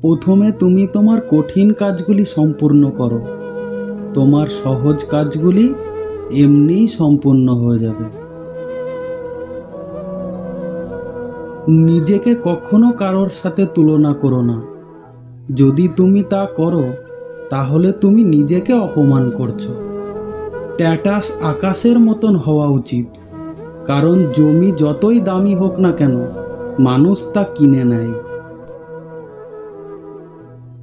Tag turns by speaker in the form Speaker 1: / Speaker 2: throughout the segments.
Speaker 1: প্রথমে তুমি তোমার কঠিন কাজগুলি সম্পূর্ণ করো। তোমার সহজ কাজগুলি এমনিই সম্পূর্ণ হয়ে যাবে। নিজেকে কখনো কারোর সাথে তুলনা করো না। যদি তুমি তা করো তাহলে তুমি নিজেকে অপমান করছো। স্ট্যাটাস আকাশের মতন হওয়া উচিত, কারণ জমি যতই দামি হোক না কেন মানুষ তা কিনে নেয়।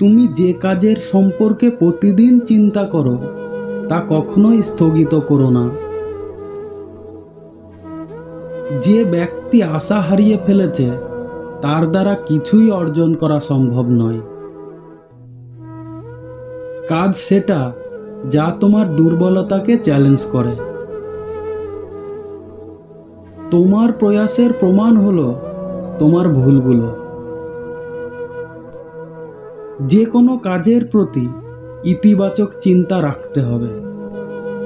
Speaker 1: তুমি যে কাজের সম্পর্কে প্রতিদিন চিন্তা করো তা কখনোই স্থগিত করো না। যে ব্যক্তি আশা হারিয়ে ফেলেছে তার দ্বারা কিছুই অর্জন করা সম্ভব নয়। কাজ সেটা যা তোমার দুর্বলতাকে চ্যালেঞ্জ করে। তোমার প্রয়াসের প্রমাণ হলো তোমার ভুলগুলো। যে কোনো কাজের প্রতি ইতিবাচক চিন্তা রাখতে হবে,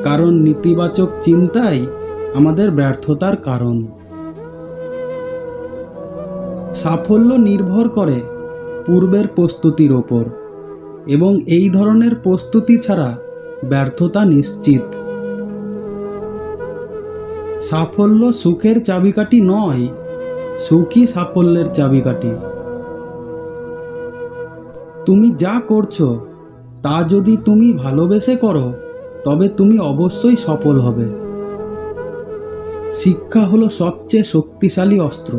Speaker 1: কারণ নেতিবাচক চিন্তাই আমাদের ব্যর্থতার কারণ। সাফল্য নির্ভর করে পূর্বের প্রস্তুতির ওপর, এবং এই ধরনের প্রস্তুতি ছাড়া ব্যর্থতা নিশ্চিত। সাফল্য সুখের চাবিকাঠি নয়, সুখই সাফল্যের চাবিকাঠি। তুমি যা করছো তা যদি তুমি ভালোবেসে করো তবে তুমি অবশ্যই সফল হবে। শিক্ষা হলো সবচেয়ে শক্তিশালী অস্ত্র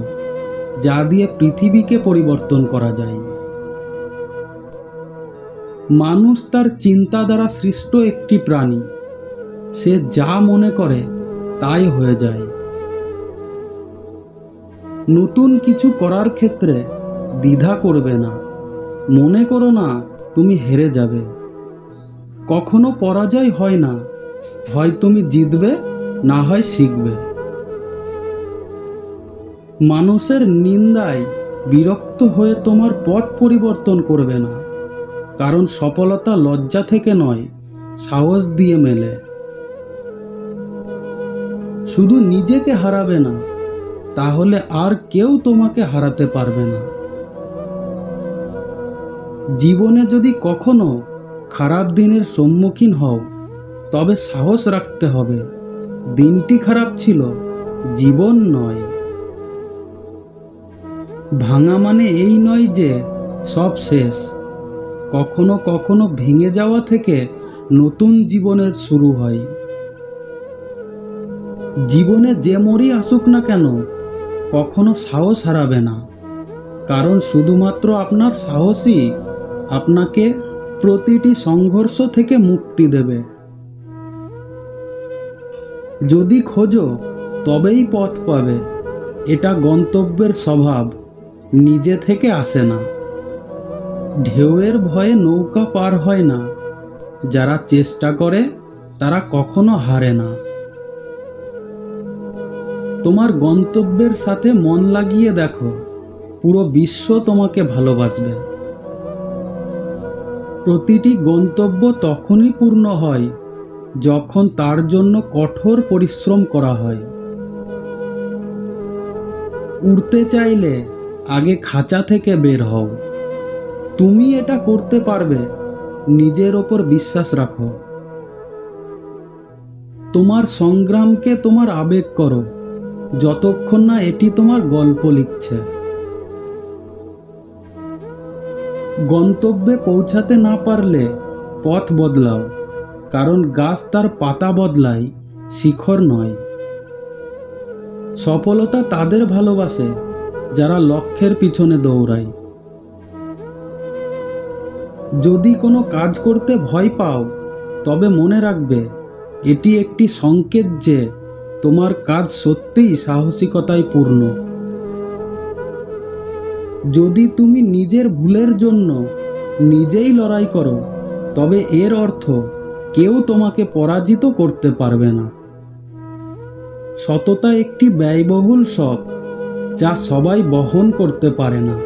Speaker 1: যা দিয়ে পৃথিবীকে পরিবর্তন করা যায়। মানুষ তার চিন্তা দ্বারা সৃষ্ট একটি প্রাণী। সে যা মনে করে তাই হয়ে যায়। নতুন কিছু করার ক্ষেত্রে দ্বিধা করবে না। মনে করো না তুমি হেরে যাবে। কখনো পরাজয় হয় না, হয় তুমি জিতবে না হয় শিখবে। মানুষের নিন্দায় বিরক্ত হয়ে তোমার পথ পরিবর্তন করবে না, কারণ সফলতা লজ্জা থেকে নয়, সাহস দিয়ে মেলে। শুধু নিজেকে হারাবে না, তাহলে আর কেউ তোমাকে হারাতে পারবে না। জীবনে যদি কখনো খারাপ দিনের সম্মুখীন হও তবে সাহস রাখতে হবে, দিনটি খারাপ ছিল, জীবন নয়। ভাঙা মানে এই নয় যে সব শেষ। কখনো কখনো ভেঙে যাওয়া থেকে নতুন জীবনের শুরু হয়। জীবনে যে মরই আসুক না কেন কখনো সাহস হারাবে না, কারণ শুধুমাত্র আপনার সাহসই আপনাকে প্রতিটি সংঘর্ষ থেকে মুক্তি দেবে। যদি খোঁজো তবেই পথ পাবে, এটা গন্তব্যের স্বভাব, নিজে থেকে আসে না। ঢেউয়ের ভয়ে নৌকা পার হয় না, যারা চেষ্টা করে তারা কখনো হারে না। তোমার গন্তব্যের সাথে মন লাগিয়ে দেখো, পুরো বিশ্ব তোমাকে ভালোবাসবে। প্রতিটি গন্তব্য তখনই পূর্ণ হয় যখন তার জন্য কঠোর পরিশ্রম করা হয়। উড়তে চাইলে আগে খাঁচা থেকে বের হও। তুমি এটা করতে পারবে, নিজের ওপর বিশ্বাস রাখো। তোমার সংগ্রামকে তোমার আবেগ করো, যতক্ষণ না এটি তোমার গল্প লিখছে। গন্তব্যে পৌঁছাতে না পারলে পথ বদলাও, কারণ গাছ তার পাতা বদলায়, শিখর নয়। সফলতা তাদের ভালোবাসে যারা লক্ষ্যের পিছনে দৌড়ায়। যদি কোনো কাজ করতে ভয় পাও তবে মনে রাখবে এটি একটি সংকেত যে তোমার কাজ সত্যিই সাহসিকতায় পূর্ণ। যদি তুমি নিজের ভুলের জন্য নিজেই লড়াই করো তবে এর অর্থ কেউ তোমাকে পরাজিত করতে পারবে না। সততা একটি ব্যয়বহুল শখ যা সবাই বহন করতে পারে না।